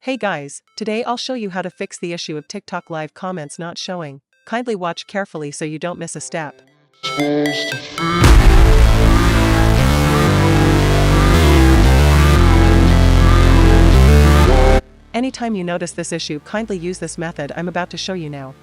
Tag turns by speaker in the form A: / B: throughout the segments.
A: Hey guys, today I'll show you how to fix the issue of TikTok live comments not showing. Kindly watch carefully so you don't miss a step. Anytime you notice this issue, kindly use this method I'm about to show you now.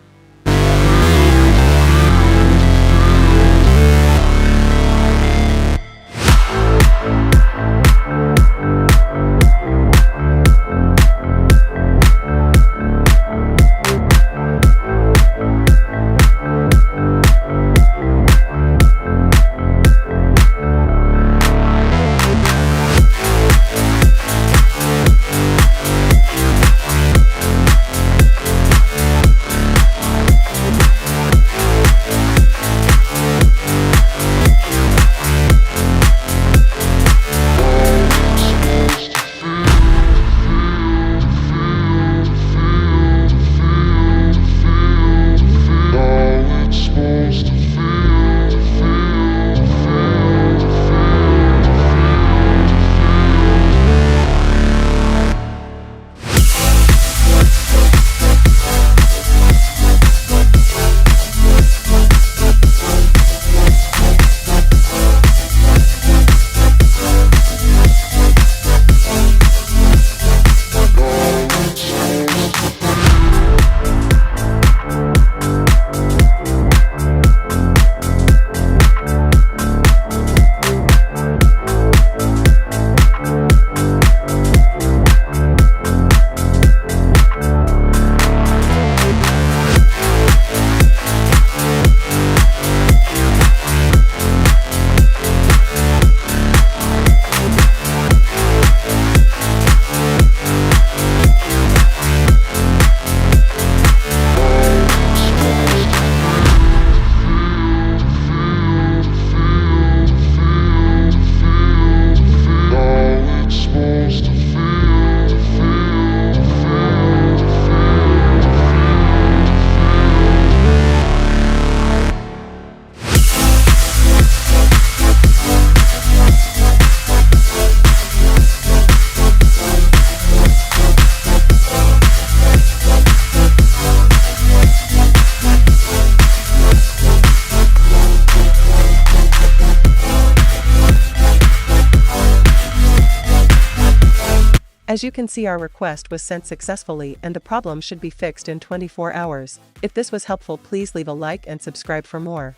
A: As you can see, our request was sent successfully and the problem should be fixed in 24 hours. If this was helpful, please leave a like and subscribe for more.